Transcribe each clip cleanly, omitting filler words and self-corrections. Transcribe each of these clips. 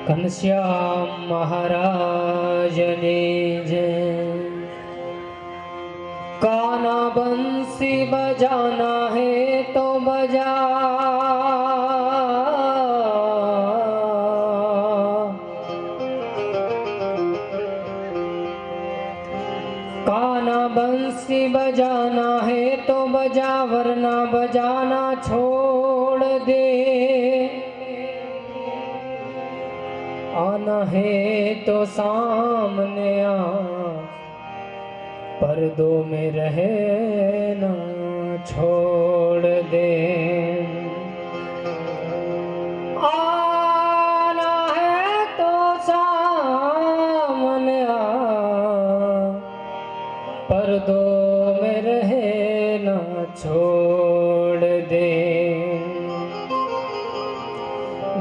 घनश्याम महाराज ने जय। कान्हा बंसी बजाना है तो बजा, कान्हा बंसी बजाना है तो बजा, वरना बजाना छोड़ दे। आना है तो सामने आ, पर्दों में रहना छोड़ दे। आना है तो सामने आ, पर्दों में रहना छोड़ दे।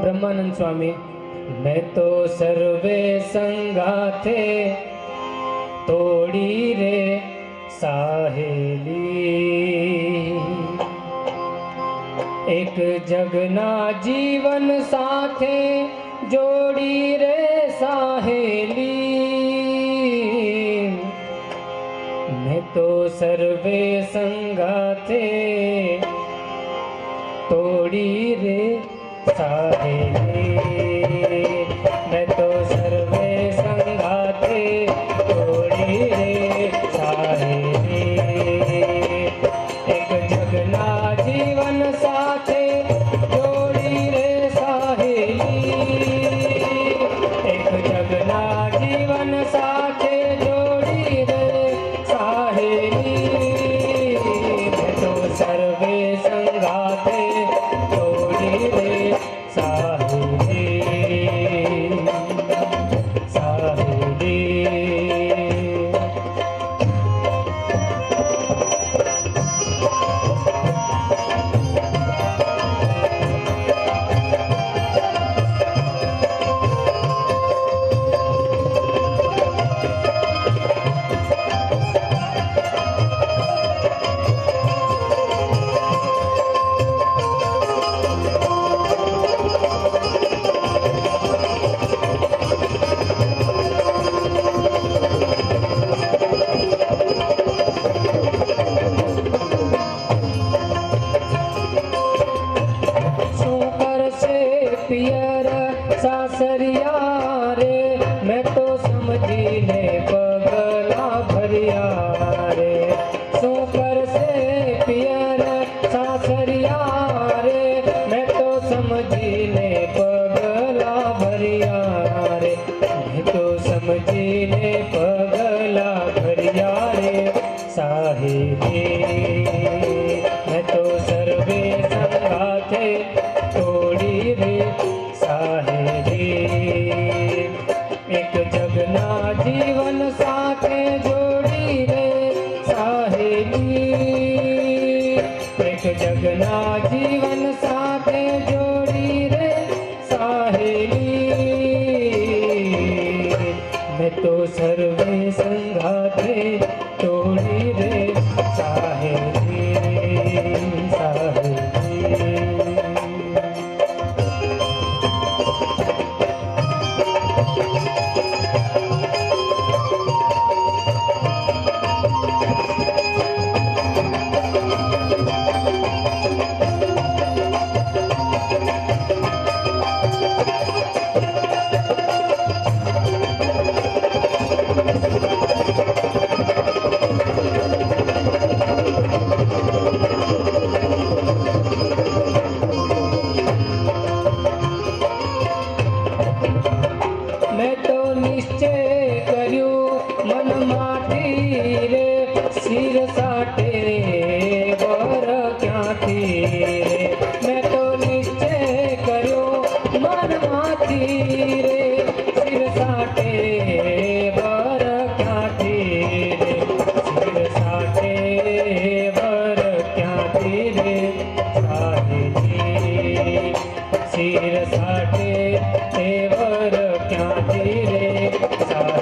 ब्रह्मानंद स्वामी। मैं तो सर्वे संगाथे तोड़ी रे साहेली, एक जगना जीवन साथे जोड़ी रे साहेली। मैं तो सर्वे संगाथे तोड़ी रे साहेली, मैं तो सर्वे संगाथे तोड़ी रे साहेली, एक जगना जीवन साथे जोड़ी रे साहेली, एक जगना जीवन साथे जोड़ी रे साहेली। मैं तो सर्वे संगाथे तोड़ी रे साहेली, साहेली। पियर सासरिया रे, मैं तो समझी ले पगला भरिया रे। सुकर से पियर सासरिया रे, मैं तो समझी ले पगला भरिया रे, मैं तो समझी ले पगला भरिया रे साहेली। मैं तो सर्वे संगाथे तोड़ी रे साहेली, एक जगना जीवन साथे जोड़ी रे साहेली, एक जगना जीवन साथे जोड़ी रे साहेली। मैं तो सर्वे संगाथे तोड़ी रे साहेली, साहेली। मैं तो निश्चय कर्यो मन माटी रे, सिर साटे वर क्या थी रे। मैं तो निश्चय कर्यो मन माटी रे, सिर साटे वर क्या थी रे, सिर साटे वर क्या थी रे साहेली, सिर साटे वर क्या थी रे साहेली।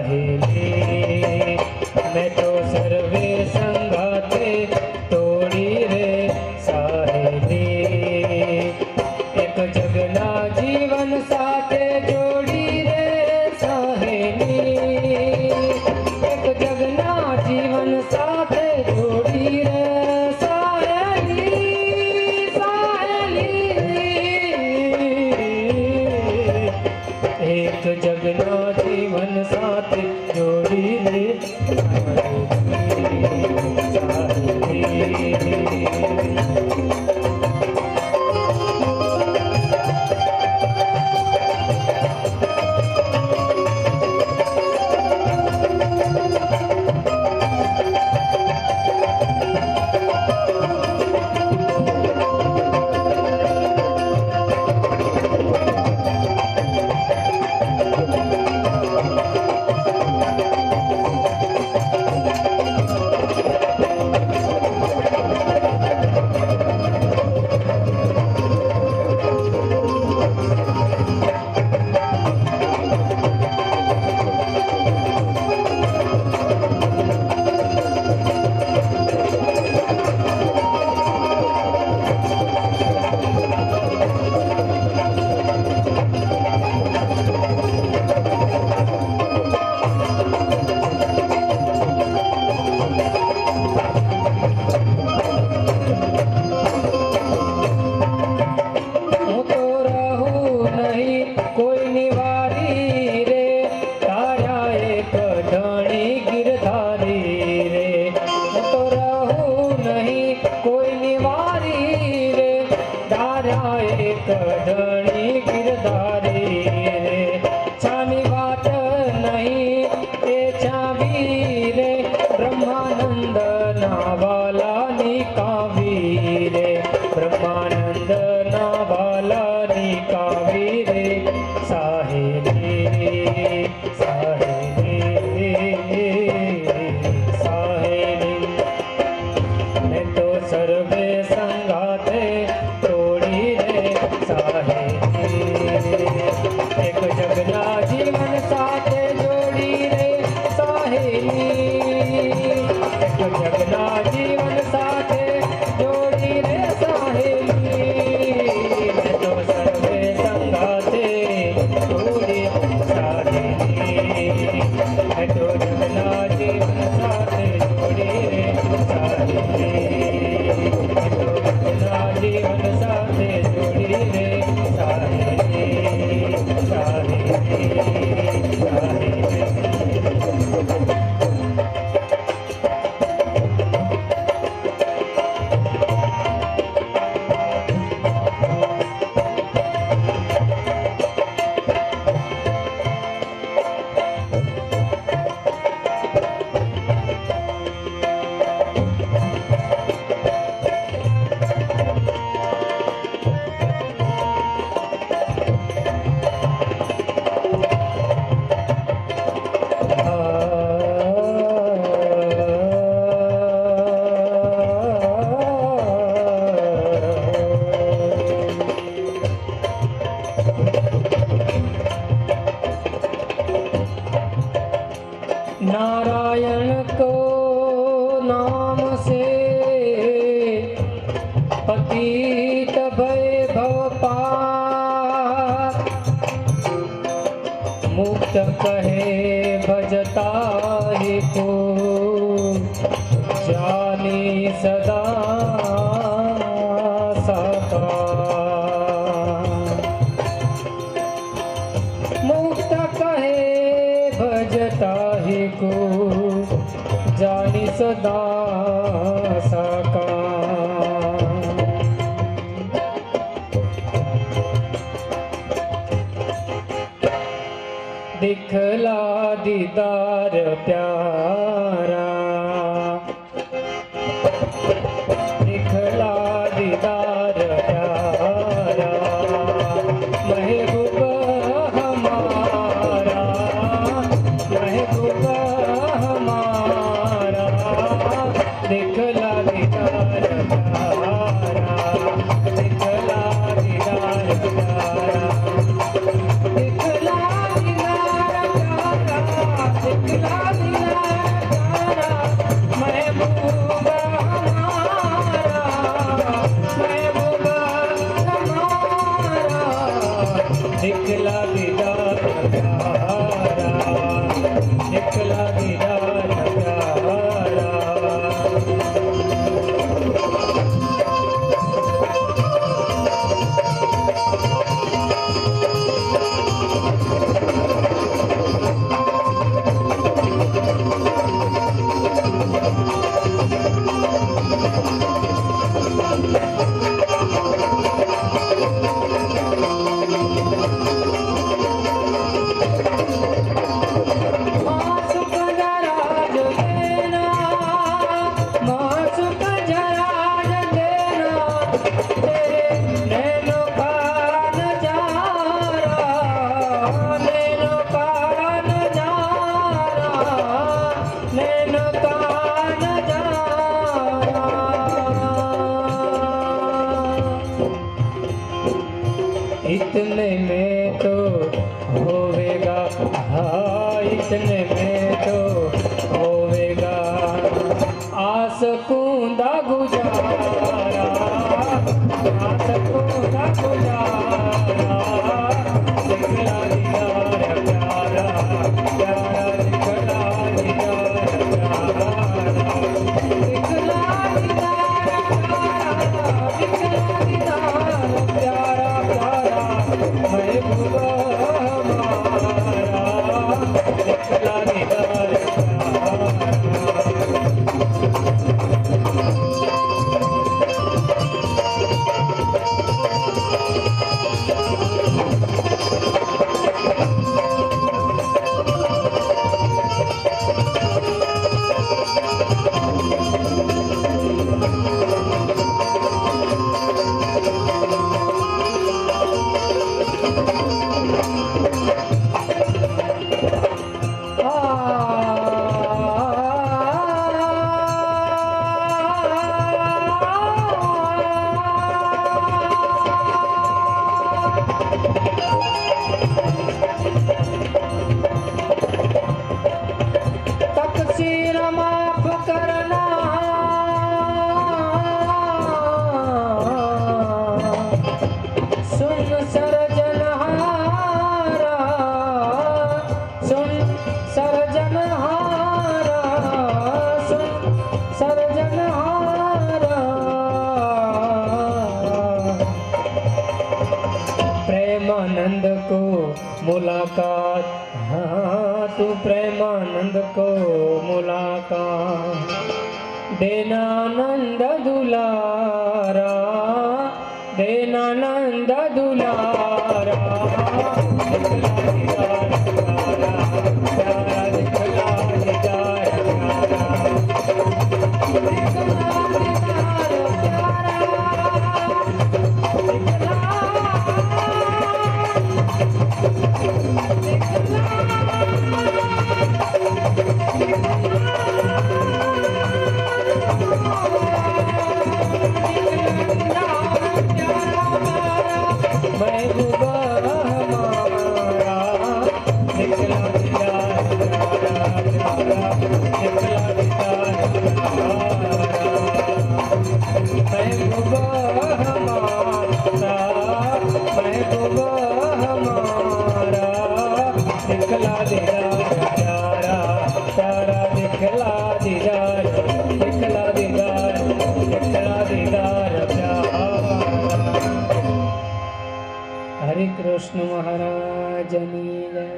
साहेली। मैं तो सर्वे संगाते तोड़ी रे साहेली। एक जगना जीवन साथे जोड़ी रे साहेली। एक जगना जीवन साथे जोड़ी रे साहेली। साहेली एक जगना जीवन साथे जोड़ी रे कढ़णी गिरधारी रे। छानी बात नहीं ए छावी रे। ब्रह्मानंद नावाला निकावी रे। ब्रह्मानंद नावाला निकावी रे साहेली। साहेली साहेली मैं तो सर्वे संगाते तोड़ी रे साहेली। एक जगना जीवन साथे जोड़ी रे साहेली। एक जगना जीवन साथे जोड़ी रे साहेली। मैं तो सर्वे संगाते तोड़ी साहेली। मैं तो जगना जीवन साथे जोड़ी रे साहेली। मैं तो जगना जीवन साथे जोड़ी रे साहेली। साहेली साहेली नारायण को नाम से पतित भय भव पार। मुक्त कहे भजता ही को जानी सदा साकार। मुक्त कहे भजता ही को जानी सदा साकार। दिखला दीदार प्यारा। दिखला दीदार प्यारा। महबूब हमारा। महबूब हमारा। दिखला दीदार प्यारा। दिखला दीदार प्यारा। दिखला दीदार प्यारा। इतने में तो होवेगा, हाँ इतने में तो होवेगा आस कूंदा गुजारा, आस कूंदा गुजारा। दिखला दीदार प्यारा, प्यारा दिखला दीदार प्यारा, दिखला दीदार प्यारा, दिखला दीदार प्यारा प्यारा महबूबा हमारा, दिखला दीदार प्यारा। तकसीर माफ करना, सुन सरजनहारा, सुन सरजनहारा, सुन सरजनहारा। प्रेमानंद को मुलाकात, हाँ तू प्रेमानंद को मुलाकात, देना नंद दुलारा, देना नंद दुलारा। दिखला दीदार प्यारा, प्यारा दिखला दीदार प्यारा, दिखला दीदार महबूबा हमारा, दिखला दीदार प्यारा प्यारा, दिखला दीदार प्यारा महबूबा हमारा, महबूबा हमारा, दिखला दीदार प्यारा प्यारा, दिखला दीदार, दिखला दीदार, दिखला दीदार प्यारा। हरे कृष्ण महाराज की जय।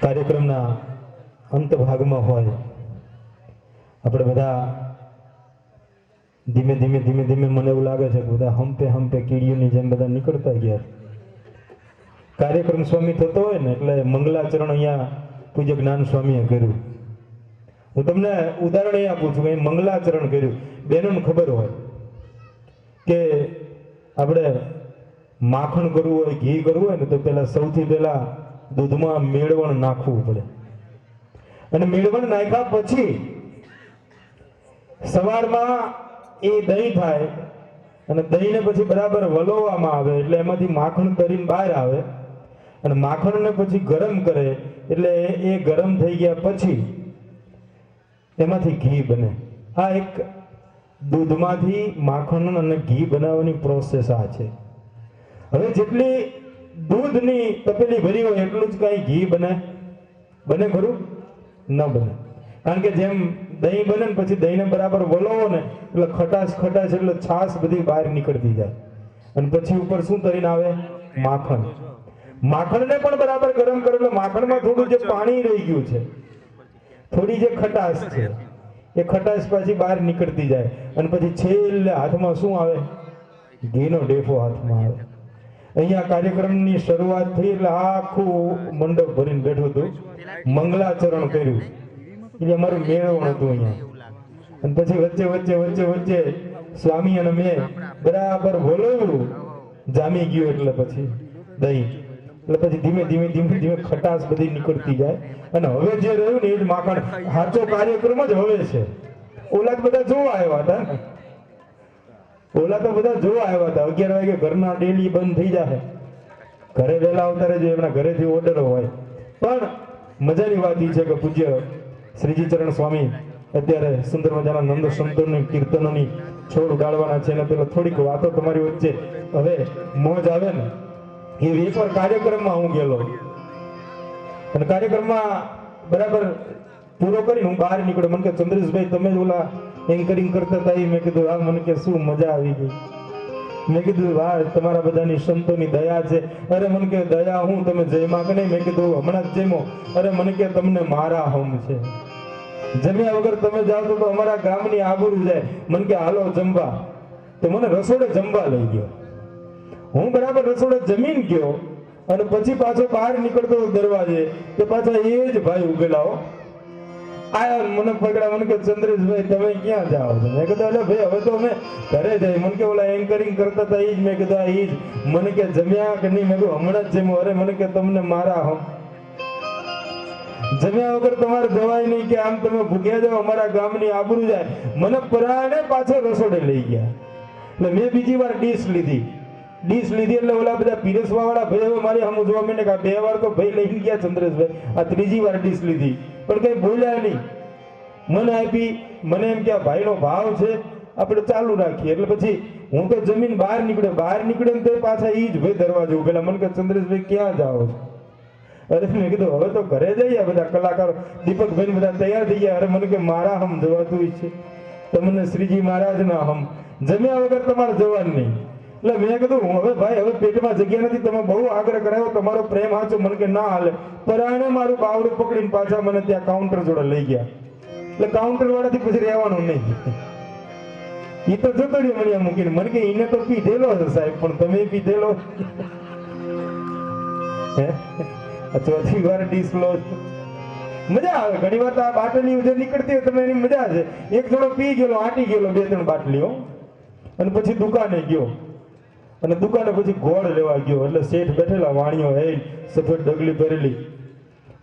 કાર્યક્રમના અંત ભાગમાં હોય આપણે બધા ધીમે ધીમે ધીમે ધીમે મને એવું લાગે છે કે બધા હંપે હંપે કીડીઓની જેમ બધા નીકળતા ગયા। કાર્યક્રમ સ્વામી થતો હોય ને એટલે મંગલાચરણ અહીંયા પૂજ્ય જ્ઞાન સ્વામીએ કર્યું હું તમને ઉદાહરણ એ આપું છું કે મંગલાચરણ કર્યું. બેનોને ખબર હોય કે આપણે માખણ કરવું હોય, ઘી કરવું હોય ને તો પહેલા સૌથી પહેલા દૂધમાં મેળવણ નાખવું પડે, અને મેળવણ નાખ્યા પછી સવારમાં એ દહીં થાય, અને દહીંને પછી બરાબર વલોવામાં આવે એટલે એમાંથી માખણ તરીને બહાર આવે, અને માખણને પછી ગરમ કરે એટલે એ ગરમ થઈ ગયા પછી એમાંથી ઘી બને. આ એક દૂધમાંથી માખણ અને ઘી બનાવવાની પ્રોસેસ આ છે. હવે જેટલી દૂધની તપેલી ભરી હોય એટલું જ કાંઈ ઘી બને ખરું? ન બને. કારણ કે જેમ દહીં બને ને પછી દહીંને બરાબર વલોવો ને એટલે ખટાશ એટલે છાશ બધી બહાર નીકળતી જાય, અને પછી ઉપર શું તરીને આવે? માખણ. માખણને પણ બરાબર ગરમ કરો એટલે માખણમાં થોડું જે પાણી રહી ગયું છે, થોડી જે ખટાશ છે, એ ખટાશ પાછી બહાર નીકળતી જાય, અને પછી છેલ્લે હાથમાં શું આવે? ઘીનો ડેફો હાથમાં આવે. અહીંયા કાર્યક્રમની શરૂઆત થઈ એટલે આખું મંડપ ભરીને બેઠું હતું, મંગલાચરણ કર્યું એટલે અમારું મેળવણ હતું અહીંયા. અને પછી વચ્ચે સ્વામી અને મેં બરાબર બોલાવ્યું, જામી ગયું એટલે પછી દહીં, એટલે પછી ધીમે ખટાશ બધી નીકળતી જાય, અને હવે જે રહ્યું ને એ જ માખણ. સાચો કાર્યક્રમ જ હવે છે. ઓલા તો બધા જોવા આવ્યા હતા ને, ઓલા તો બધા જોવા આવ્યા હતા. 11 વાગે ઘરના ડેલી બંધ થઈ જાય, ઘરે વહેલા આવતા રહેજો, એમના ઘરેથી ઓર્ડર હોય. પણ મજાની વાત એ છે કે પૂજ્ય શ્રીજી ચરણ સ્વામી અત્યારે સુંદર મજાના નંદ સંતોની કીર્તનોની છોડ ઉડાડવાના છે, અને પેલા થોડીક વાતો તમારી વચ્ચે હવે મોજ આવે ને એ એકવાર કાર્યક્રમમાં હું ગયેલો, અને કાર્યક્રમમાં બરાબર પૂરો કરીને હું બહાર નીકળ્યો. મને કે ચંદ્રેશભાઈ તમે જ ઓલા એન્કરિંગ કરતા હતા? મેં કીધું હા. મને કે શું મજા આવી ગઈ. મેં કીધું વાહ, તમારા બધાની સંતોની દયા છે. અરે મને કે દયા હું, તમે જયમાં કે નહીં? મેં કીધું હમણાં જ જમ્યો. અરે મને કે તમને મારા હમ છે, જમ્યા વગર તમે જાઓ તો અમારા ગામની આબરૂ જાય. મને કે હાલો જમવા. તો મને રસોડે જમવા લઈ ગયો. હું બરાબર રસોડે જમીન ગયો, અને પછી પાછો બહાર નીકળતો દરવાજે તો પાછા એ જ ભાઈ ઉભેલા આયા, મને પકડા. મને કે ચંદ્રેશભાઈ તમે ક્યાં જાઓ છો? મેં કીધું અરે ભાઈ હવે તો અમે ઘરે જઈએ. મને કે ઓલા એન્કરિંગ કરતા હતા એ જ. મેં કીધું આ એ જ. મને કે જમ્યા કે નહીં? મેં કીધું હમણાં જ જમ્યો. અરે મને કે તમને મારા હમ, જમ્યા વગર તમારે જવાય નહીં, કે આમ તમે ભૂખ્યા જાઓ, અમારા ગામની આબરૂ જાય. મને પરાણે પાછો રસોડે લઈ ગયા. એટલે મેં બીજી વાર ડીશ લીધી એટલે ઓલા બધા પીરસવા વાળા ભાઈ હવે મારી સામે જોવા માંડે કે આ 2 વાર તો ભાઈ લઈ ગયા ચંદ્રેશભાઈ, આ ત્રીજી વાર ડીશ લીધી પણ કઈ બોલ્યા નહીં. મને આપી, મને એમ કે આ ભાઈનો ભાવ છે, આપણે ચાલુ રાખીએ. એટલે પછી હું તો જમીન બહાર નીકળ્યો ને તો પાછા ઈ જ ભાઈ દરવાજે ઉભેલા. મને કે ચંદ્રેશભાઈ ક્યાં જાઓ છો? અરે મેં કીધું હવે તો ઘરે જઈએ. બધા કલાકારો દીપકભાઈ બધા તૈયાર થઈ ગયા. અરે મને કે મારા હમ જવાતું છે, તમને શ્રીજી મહારાજ ના હમ, જમ્યા વગર તમારે જવાનું નહીં. એટલે મેં કીધું હવે ભાઈ હવે પેટમાં જગ્યા નથી, તમે બહુ આગ્રહ કરાયો, તમારો પ્રેમ સાચો. મને કે ના હાલે. પરાણે મારું બાવડું પકડીને પાછા મને ત્યાં કાઉન્ટર જોડે લઈ ગયા. એટલે કાઉન્ટર વાળાથી પછી રહેવાનું નહીં. એ તો જતો રહ્યો મને મૂકીને. મને કે એને તો પીધેલો છે સાહેબ, પણ તમે પીધેલો? ચોથી વાર ડીશ લો. મજા આવે ઘણી વાર. આ બાટલી જે નીકળતી હોય તમે એની મજા છે. એક જોડો પી ગયેલો, આટી ગયેલો 2-3 બાટલીઓ, અને પછી દુકાને ગયો, અને દુકાને પછી ગોળ લેવા ગયો. એટલે શેઠ બેઠેલા વાણીઓ, હે સફેદ ડગલી પહેરેલી,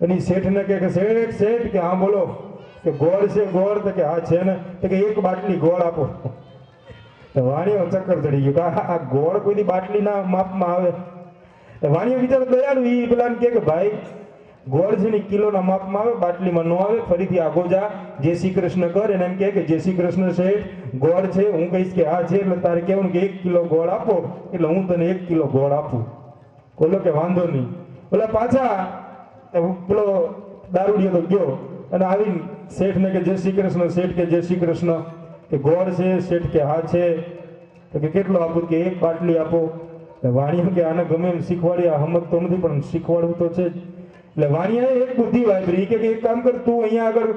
અને શેઠને કે શેઠ કે હા બોલો, કે ગોળ છે? ગોળ તો કે હા છે ને. તો કે 1 બાટલી ગોળ આપો. વાણીઓ ચક્કર ચડી ગયો કે આ ગોળ કોઈ બાટલીના માપમાં આવે? વાણીઓ બિચારો દયાળુ, ઈ પેલા કે ભાઈ ગોળ છે ને કિલોના માપમાં આવે, બાટલીમાં ન આવે. ફરીથી આગો જા, જય શ્રી કૃષ્ણ કર. એને એમ કે જય શ્રી કૃષ્ણ શેઠ, ગોળ છે? હું કહીશ કે હા છે. એટલે તારે કહેવાનું કે 1 કિલો ગોળ આપો, એટલે હું તને 1 કિલો ગોળ આપું. બોલો કે વાંધો નહીં. ઓલા પાછા પેલો દારૂડિયો તો ગયો, અને આવીને શેઠને કે જય શ્રી કૃષ્ણ. શેઠ કે જય શ્રી કૃષ્ણ. કે ગોળ છે? શેઠ કે હા છે. તો કે કેટલો આપું? કે 1 બાટલી આપો. વાણીઓ કે આને ગમે એમ શીખવાડી, આ સમજ તો નથી પણ શીખવાડવું તો છે જ. એટલે વાણિયાએ એક બુદ્ધિ વાપરી કે એક કામ કર, તું અહીંયા આગળ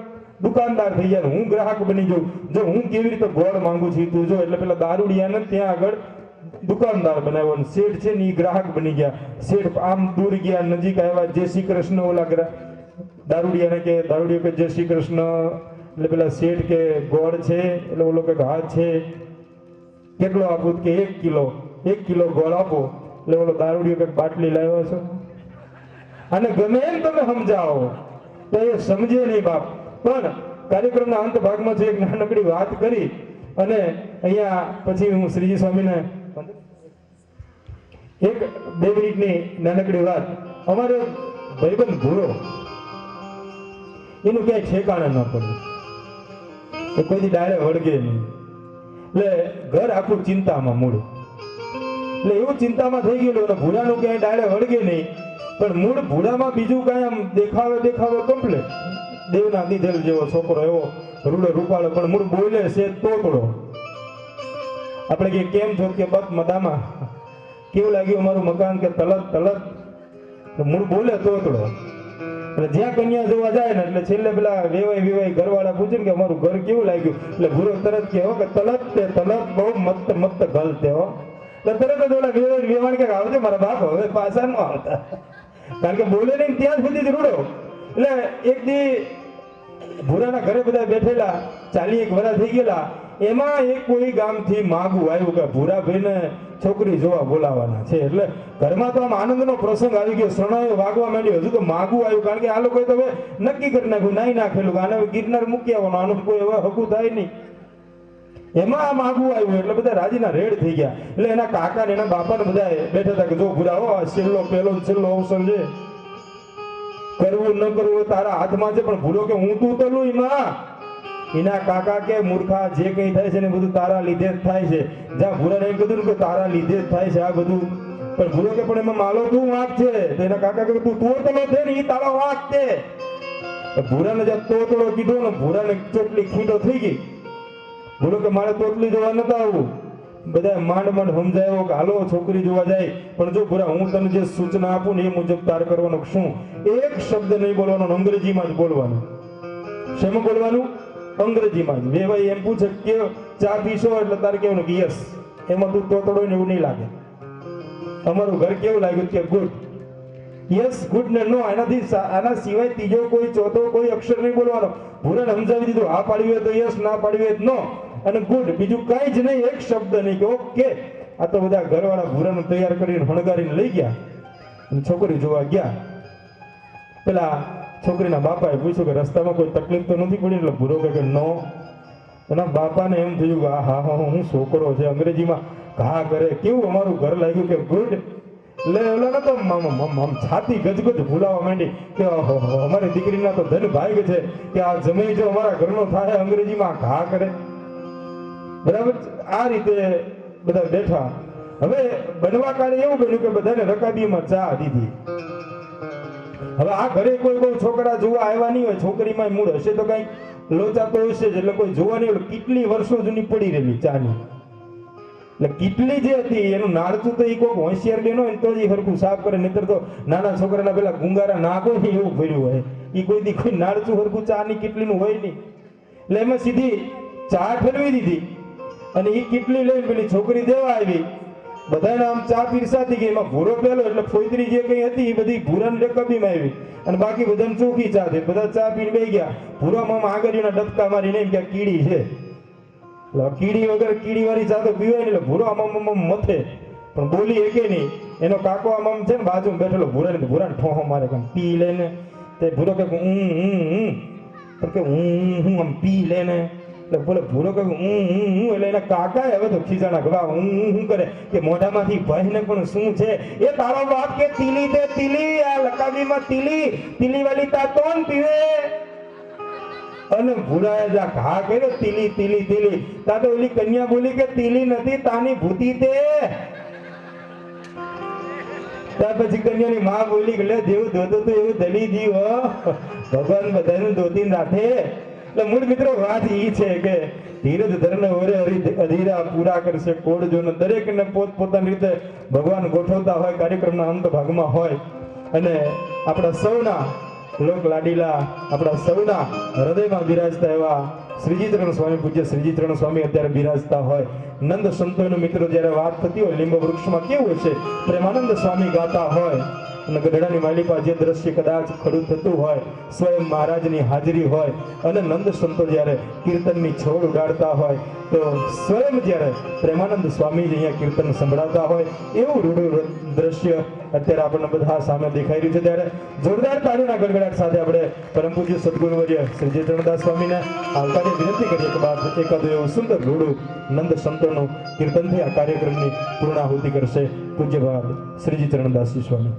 દુકાનદાર થઈ જાય, હું ગ્રાહક બની જાઉં. જો હું કેવી રીતે ગોળ માંગુ છું તું જો. એટલે પેલા દારૂડિયાને ત્યાં આગળ દુકાનદાર બનાવ્યો, શેઠ છે ને એ ગ્રાહક બની ગયા. શેઠ આમ દૂર ગયા, નજીક આવ્યા, જય શ્રી કૃષ્ણ. ઓલા દારૂડિયાને કે, દારૂડિયો કે જય શ્રી કૃષ્ણ. એટલે પેલા શેઠ કે ગોળ છે, એટલે ઓલો કે હા છે, કેટલો આપું કે 1 કિલો ગોળ આપો. એટલે ઓલો દારૂડિયો કે બાટલી લાવ્યો છો, અને ગમે એમ તમે સમજાવો તો એ સમજે નહીં બાપ. પણ કાર્યક્રમના અંત ભાગમાં જે એક નાનકડી વાત કરી અને અહીંયા પછી હું શ્રીજી સ્વામીને 1-2 મિનિટની નાનકડી વાત. અમારો ભાઈબંધ ભૂરો, એનું ક્યાંય ઠેકાણે ન પડે, એ કોઈથી ડાયરે વળગે નહીં. એટલે ઘર આખું ચિંતામાં મૂળ, એટલે એવું ચિંતામાં થઈ ગયેલું, ભૂરાનું ક્યાંય ડાયરે વળગે નહીં. પણ મૂળ ભૂરામાં બીજું કાંઈ આમ દેખાવે કમ્પ્લેટ. દેવના દીધેલ જેવો છોકરો, એવો રૂડો રૂપાળો, પણ મૂળ બોલે છે તોતડો. આપણે કે કેમ છો કે બસ મદામાં, કેવું લાગ્યું અમારું મકાન કે તલત. મૂળ બોલે તોતડો. એટલે જ્યાં કન્યા જોવા જાય ને એટલે છેલ્લે પેલા વેવાય ઘરવાળા પૂછે કે અમારું ઘર કેવું લાગ્યું, એટલે ભૂરો તરત કહે કે તલત બહુ મસ્ત ઘર તે હો. એટલે તરત જ ઓલા વેવાણ કે આવજો મારા બાપ, હવે પાછા ન આવતા, કારણ કે બોલે નહીં ત્યાં સુધી જ રૂડો. એટલે એક દી ભૂરાના ઘરે બધા બેઠેલા, 40 વર્ષ થઈ ગયેલા. એમાં એક કોઈ ગામથી માગું આવ્યું કે ભૂરાભાઈને છોકરી જોવા બોલાવાના છે. એટલે ઘરમાં તો આમ આનંદનો પ્રસંગ આવી ગયો, શરણાઈઓ વાગવા માંડ્યો. હજુ તો માગું આવ્યું, કારણ કે આ લોકોએ તો હવે નક્કી કરી નાખ્યું, નાઈ નાખેલું, આને ગિરનાર મૂકી આવવાનું, આનું કોઈ હવે હકું થાય નહીં. એમાં આ માગું આવ્યું એટલે બધા રાજીના રેડ થઈ ગયા. એટલે એના કાકા ને એના બાપા ને બધા બેઠા હતા કે જો ભૂરા હો, છેલ્લો અવસર છે, કરવું ન કરવું તારા હાથમાં છે. પણ ભૂરો કે હું તું તલું એમાં. એના કાકા કે મૂર્ખા, જે કઈ થાય છે ને બધું તારા લીધે જ થાય છે. જ્યાં ભૂરાને એમ કીધું કે તારા લીધે જ થાય છે આ બધું. પણ ભૂરો કે પણ એમાં માલો તું વાંક છે. તો એના કાકા કે તું તોતલો છે ને, એ તારો વાંક છે. ભૂરાને જ્યાં તોતલો કીધો ને, ભૂરાને ચોટલી ખીટો થઈ ગઈ. ભૂરો કે મારે તોતલી જોવા નતા આવવું. બધા માંડ સમજાયો કે હાલો છોકરી જોવા જાય. પણ જો ભૂરા, હું તને જે સૂચના આપું ને એ મુજબ તાર કરવાનું. શું? એક શબ્દ નહીં બોલવાનો, અંગ્રેજીમાં જ બોલવાનું. શેમાં બોલવાનું? અંગ્રેજીમાં જ. વેવાઈ એમ પૂછે કે ચા પીશો, એટલે તારે કેવું કે યસ. એમાં તું તોતડો ને એવું નહીં લાગે. અમારું ઘર કેવું લાગ્યું કે ગુડ. યસ ગુડ ને નો, આના સિવાય ત્રીજો કોઈ ચોથો કોઈ અક્ષર નહીં બોલવાનો. ભૂરાને સમજાવી દીધું, હા પાડવી હોય તો યસ, ના પાડવી હોય તો નો, અને ગુડ, બીજું કઈ જ નહીં, એક શબ્દ નહીં કે ઓકે. આ તો બધા ઘરવાળા ભૂરાને તૈયાર કરીને હણગારીને લઈ ગયા અને છોકરી જોવા ગયા. પેલા છોકરીના બાપાએ પૂછ્યું કે રસ્તામાં કોઈ તકલીફ તો નથી પડી? એટલે ભૂરો કે નો. એના બાપાને એમ થયું કે હા હું છોકરો છે, અંગ્રેજીમાં ઘા કરે. કેવું અમારું ઘર લાગ્યું કે ગુડ. એટલે ઓલા તો આમ છાતી ગજગજ ભૂલાવા માંડી કે અમારી દીકરીના તો ધન ભાગ્ય છે કે આ જમાઈ જો અમારા ઘરનો થાય, અંગ્રેજીમાં ઘા કરે. બરાબર. આ રીતે બધા બેઠા. હવે બનવા કાળે એવું બન્યું કે બધાને રકાબીમાં ચા દીધી. હવે આ ઘરે કોઈ બહુ છોકરા જોવા આવ્યા નહીં હોય, છોકરીમાં મૂળ હશે તો કઈ લોચા તો હશે જ, એટલે કોઈ જોવા નહીં. કેટલી વર્ષો જૂની પડી રહેલી ચાની. એટલે કેટલી જે હતી એનું નાળચું તો એ કોઈ હોશિયાર બેન હોય તો જ હરખું સાફ કરે, નહીતર તો નાના છોકરાના પેલા ગુંગારા નાખો ને એવું ભર્યું હોય. એ કોઈ નાળચું હરખું ચાની કેટલીનું હોય નહીં. એટલે એમાં સીધી ચા ઠરવી દીધી અને એ કેટલી લઈને પેલી છોકરી દેવા આવી. બધાને આમ ચા પીરસાતી ગઈ. એમાં ભૂરો પેલો, એટલે ફોઈતરી જે કઈ હતી એ બધી ભૂરાની રકબીમાં આવી અને બાકી બધાને ચોખ્ખી ચા થઈ. બધા ચા પીને બેસી ગયા. ભૂરામાં આગળના ડબકા મારીને એમ કે કીડી છે. કીડી વગર કીડી વાળી ચા તો પીવાય નહીં. એટલે ભૂરો આમ મથે પણ બોલી એકે નહીં. એનો કાકો આમ છે ને બાજુમાં બેઠેલો, ભૂરાને ઠોહો મારે કે પી લેને. તે ભૂરો કે પણ કે હું આમ પી લેને. એટલે બોલે ભૂરો કે એટલે એના કાકા હવે તો ખીજાણા ગવા હું કરે કે મોઢામાંથી ભાઈને પણ શું છે એ તારો બાપ કે તીલી તે તીલી, આ લકાબીમાં તીલી વાળી તા કોણ પીવે? અને ભૂરાએ જા ઘા કર્યો, તીલી તા તો ઓલી કન્યા બોલી કે તીલી નથી, તાની ભૂતી તે. ત્યાર પછી કન્યાની માં બોલી કે લે જેવું ધોતું તો એવું દલી જીવ, ભગવાન બધાનું ધોતી રાખે. એટલે મૂળ મિત્રો વાત ઈ છે કે ધીરજ ધરને ઓરે અધીરા પૂરા કરશે કોડજો ને. દરેકને પોતપોતાની રીતે ભગવાન ગોઠવતા હોય, કાર્યક્રમના અંત ભાગમાં હોય. અને આપણા સૌના લોક લાડીલા, આપણા સૌના હૃદયમાં બિરાજતા એવા શ્રીજીચરણ સ્વામી, પૂજ્ય શ્રીજીચરણ સ્વામી અત્યારે બિરાજતા હોય. નંદ સંતોનો મિત્રો જ્યારે વાત થતી હોય, લીંબ વૃક્ષમાં કેવું છે પ્રેમાનંદ સ્વામી ગાતા હોય અને ગઢડાની માલિપા જે દ્રશ્ય કદાચ ખડું થતું હોય, સ્વયં મહારાજની હાજરી હોય અને નંદ સંતો જ્યારે કીર્તનની છોડ ઉડાડતા હોય, તો સ્વયં જ્યારે પ્રેમાનંદ સ્વામી અહીંયા કીર્તન સંભળાવતા હોય એવું રૂડું દ્રશ્ય અત્યારે આપણને બધા સામે દેખાઈ રહ્યું છે. ત્યારે જોરદાર તાળીના ગડગડાટ સાથે આપણે પરમ પૂજ્ય સદગુરુવર્ય શ્રીજી ચરણદાસ સ્વામીને આવકારે વિનંતી કરીએ કે બાદ એકાદું એવું સુંદર રૂડું નંદ સંતોનું કીર્તનથી આ કાર્યક્રમની પૂર્ણાહુતિ કરશે પૂજ્યપાદ શ્રીજી ચરણદાસજી સ્વામી.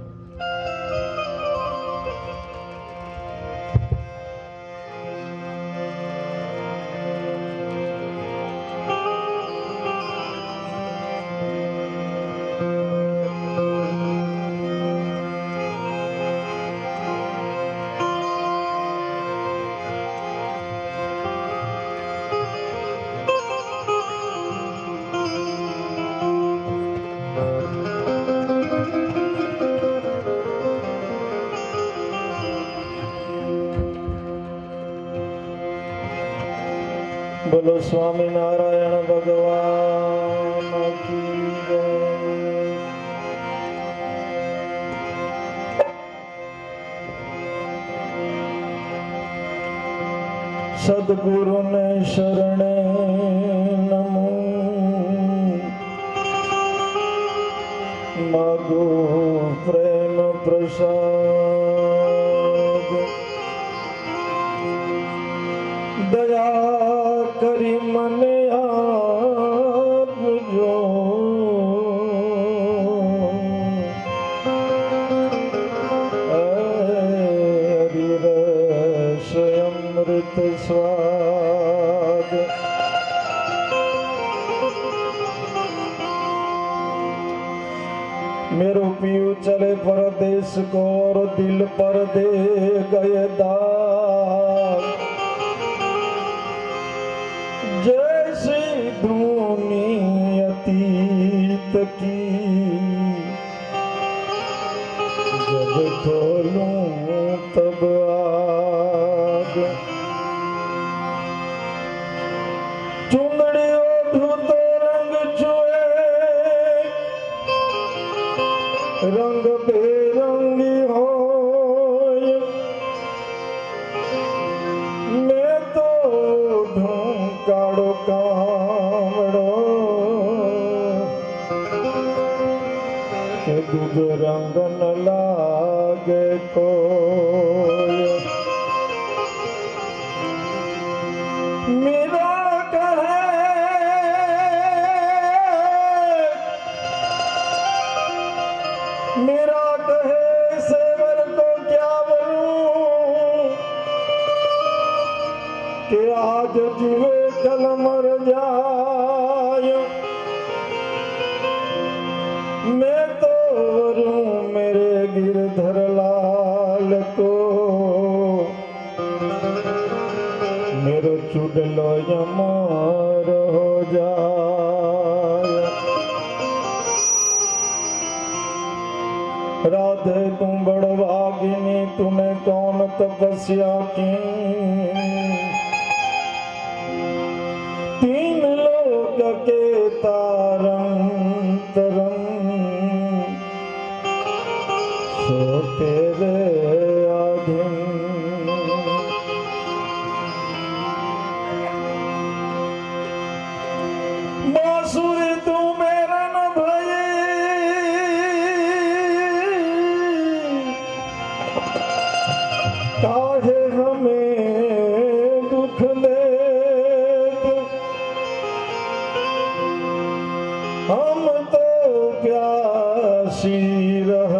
बोलो स्वामी नारायण भगवान की जय। सद्गुरु ने शरणे नमो, मागो प्रेम प्रसाद, दया करी मने आपजो, हरिरस अमृत स्वाद। मेरो पीऊ चले परदेश को और दिल पर दे गए दाग, जैसी धूनी अतीत की जब खोलूं तब आग। चुंदड़ी ओढ़ूं तो रंग चुए, रंग बेरंगी हो, मैं तो ढूंढो कावड़ो के दूध रंग न लागे कोई। मेरा कहे मेरा कहे सेवर को क्या बोलूं कि आज जीवे कल मर जाए। मैं तो रू मेरे गिरधर लाल को, मेरो चुडलो यमार हो जाए। राधे तुम बड़भागिनी, तूने कौन तपस्या की, तीन लोक के तारं तरं, सो तेरे अधीन। बांसुरी तू मेरा न भई, काहे हमें दुख दे, हम तो प्यासी रह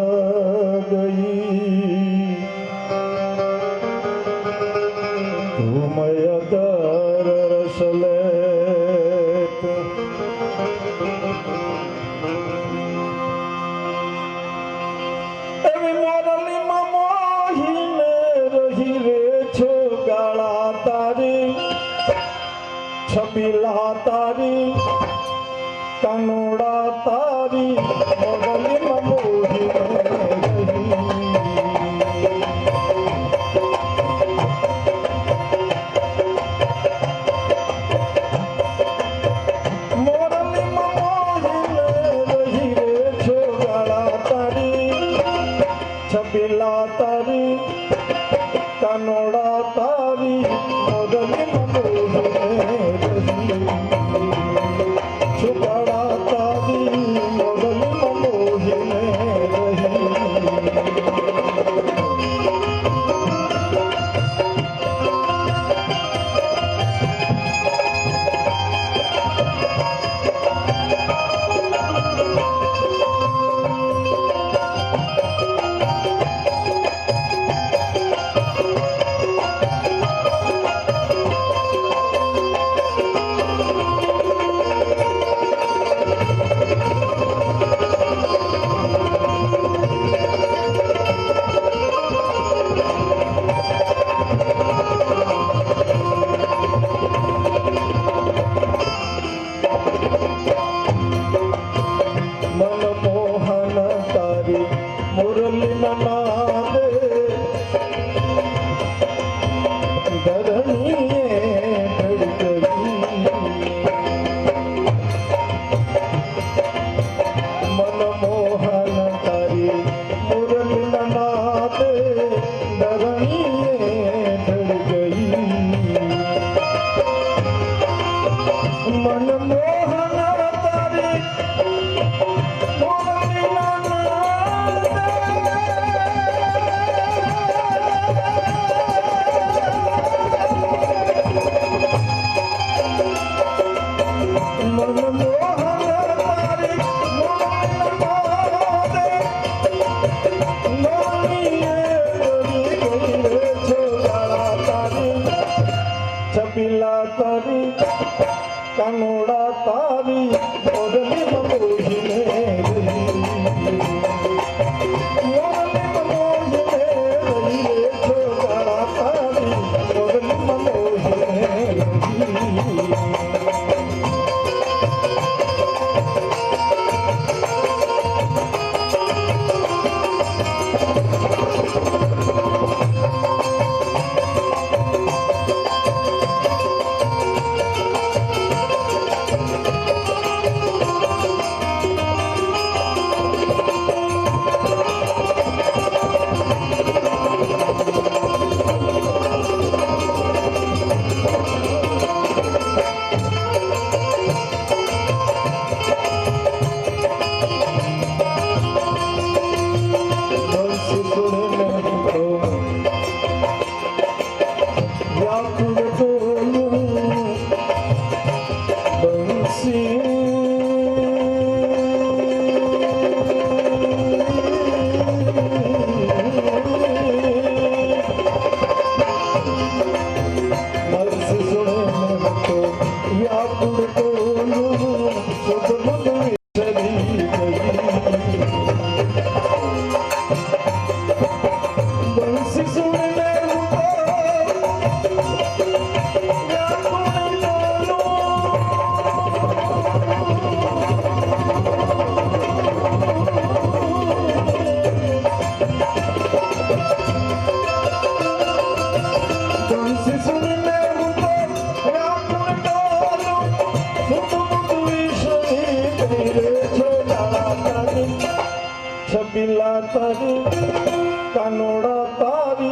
गई, तुम अदर रस लेत। एवी मोरली मोहीने रही रे छो गाला तारी, छबीला तारी, कनोड़ा तारी, मोरली मोही मोरली मोही रही रे छोगाड़ा तारी, छपिला तारी कानोड़ा तारी मोरली मनोहर छुपाड़ा तारी मोरली मनोहर छपिला तारी कानोड़ा तारी मोरली छपिला तारी कानोड़ा तारी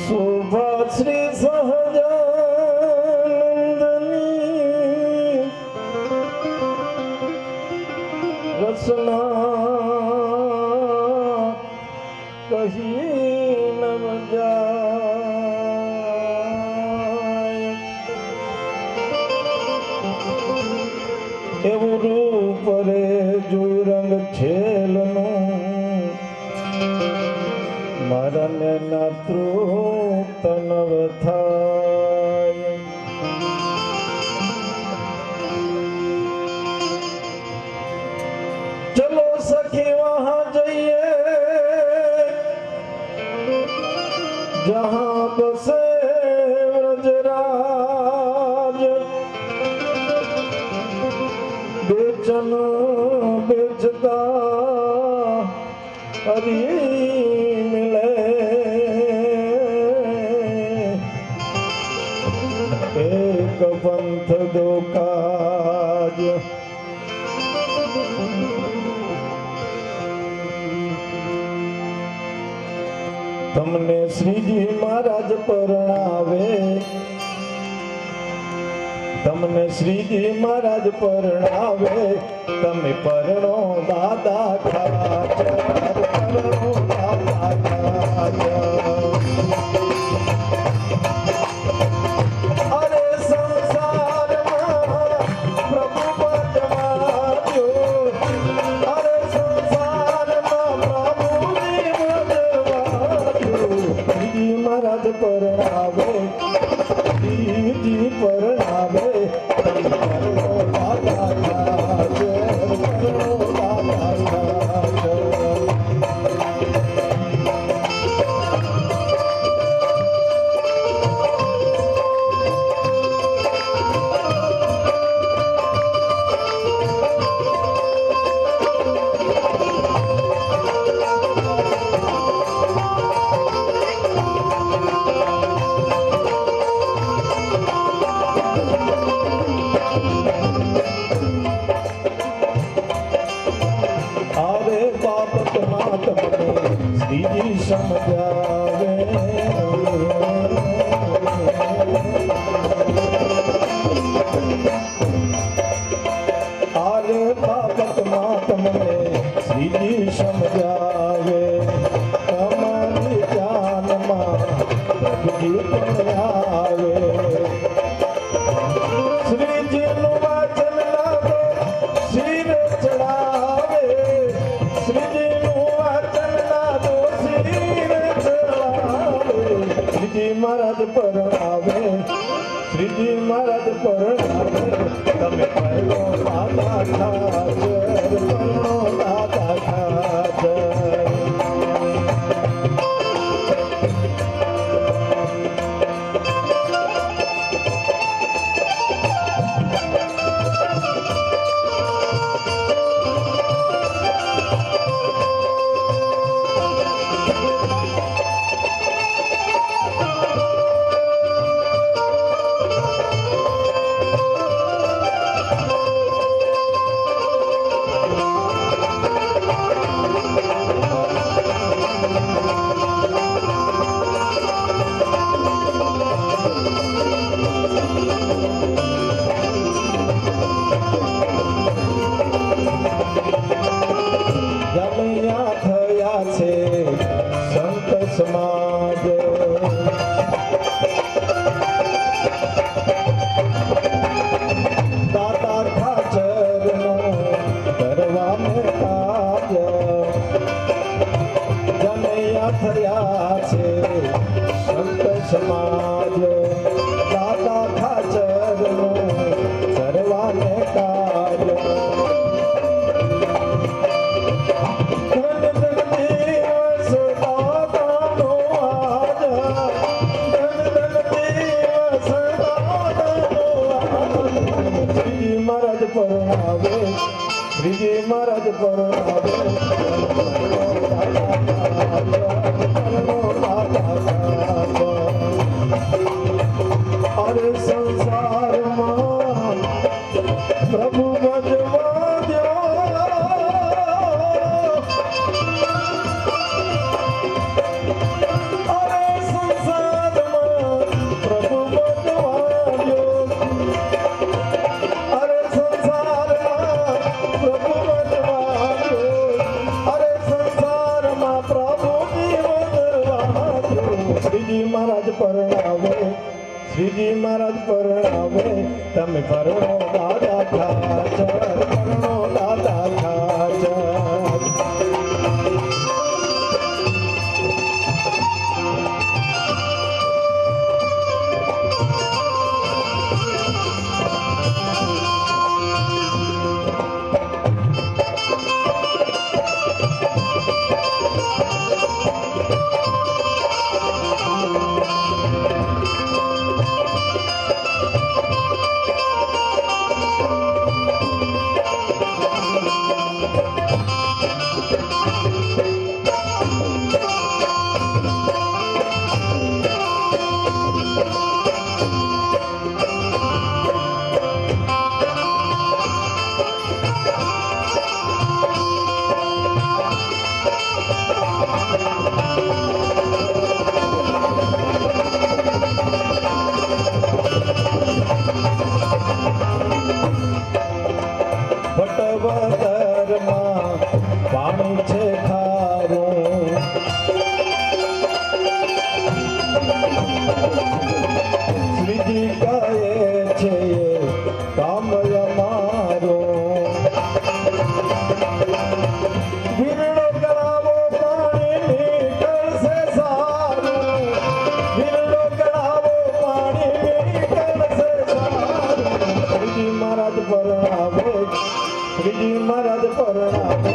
શોભા શ્રી સહજાનંદની રસના કહી નમ જાય એવું રૂપ રે જોઈ રંગ છેલનું મારા નેના તૃપ્ત નવ થાય ચલો સખી વહાં જઈએ જહાં બસે વ્રજરાજ બેચન બેચતા હરી મિલે એક પંથ દો કાજ તમને શ્રીજી મહારાજ પરણાવે તમને શ્રીજી મહારાજ પરણાવે તમે પરણો દાદા ખાચ પરણો દાદા ખાચ અરે સંસારમાં પ્રભુ ભજવાજો અરે સંસારમાં પ્રભુજી ભજવાજો શ્રીજી મહારાજ પરણાવે શ્રીજી પરણાવે તમે પરણો દાદા ખાચ પરણો દાદા ખાચ अरे बापत मात मने श्रीजी समझावे अरे बापत मात मने श्रीजी समझावे हमारी जान मां प्रभुजी पण आवे श्रीजी नु वचन लागे सिर चढ़ावे श्रीजी नु वचन लागे सिर चढ़ावे श्रीजी महाराज परणावे श्रीजी महाराज परणावे તમે પરણો દાદા ખાચ પરણો દાદા ખાચ જમૈયા થયા છે સંત સમાજ દાદા ખાચરનો કરવા મેં કાજ જમૈયા થયા છે સંત સમાજ દાદા ખાચરનો કરવા મેં કાજ પરણાવે શ્રીજી મહારાજ પરણાવે પરણો દાદા ખાચ શ્રીજી મહારાજ પરણાવે, શ્રીજી મહારાજ પરણાવે, તમે પરણો દાદા ખાચર, પરણો દાદા ખાચર. ભટવદરમાં પાણી છે ખારું, શ્રીજી કહે છે કામ અમારું. વીરડો કરાવો પાણી નીકળશે સારું, વીરડો કરાવો પાણી નીકળશે સારું. શ્રીજી મહારાજ પરણાવે, શ્રીજી મહારાજ પરણાવે,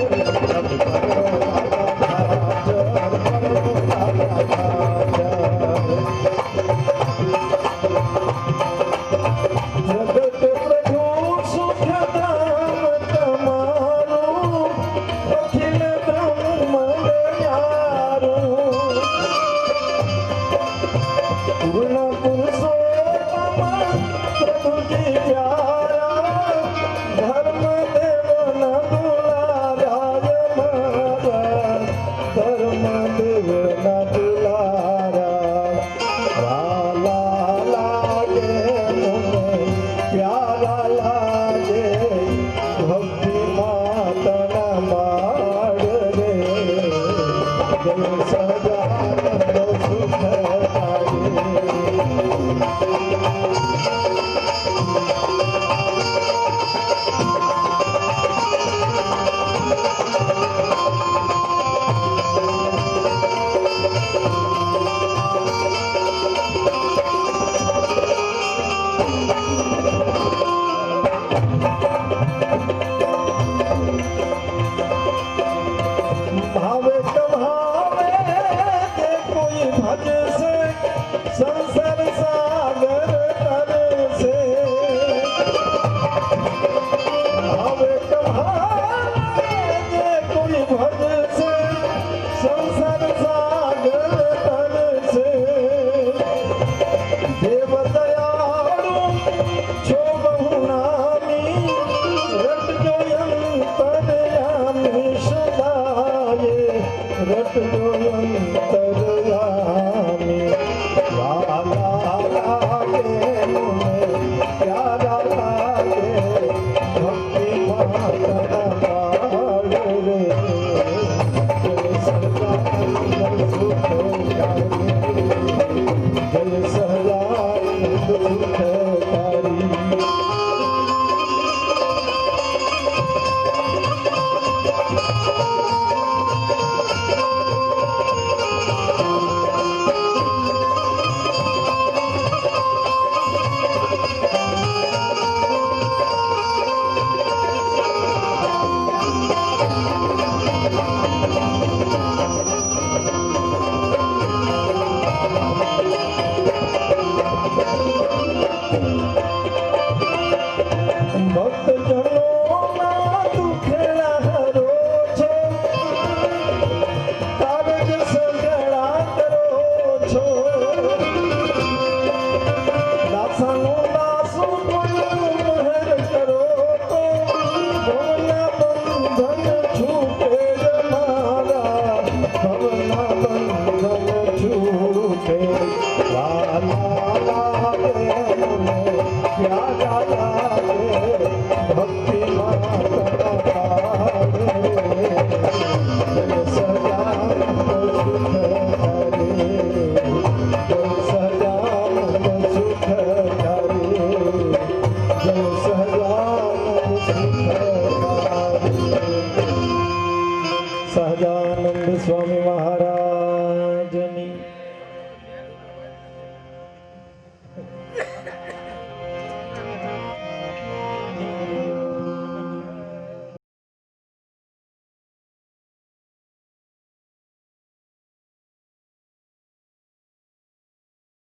જગત પ્રભુ સુખધામ તમારું, અખિલ બ્રહ્માંડ ન્યારું. પૂર્ણ પુરુષોત્તમ પ્રભુજી પ્યારા, ધર્મ દેવના દુલારા મારા, ધર્મ દેવના દુલારા. વાલા લાગે મને, પ્યારા લાગે, ભક્તિ માતના માડ રે. જય સદાનંદ સુખ લાગે. भावे कमावे के कोई भजसे, संसार सागर तरसे. भावे कमावे के कोई भजसे, संसार सागर तरसे. देव दयालु छो बहु नामी, रट जो अंतरयामी सदाये, रट जो अंतरयामी. वाला लागे मुने, प्यारा लागे, भक्ति माता माड रे. जय सदानंद सुख कारी, जय सदानंद सुख कारी. ભક્તજનોના દુખેલા હરો છો, કારજ સગળા કરો છો. દાસાનું દાસુ કોઈ મહેર કરો તો, ભવના બંધન છૂટે જ મારા, ભવના બંધન છૂટે. વાલા લાગે મને,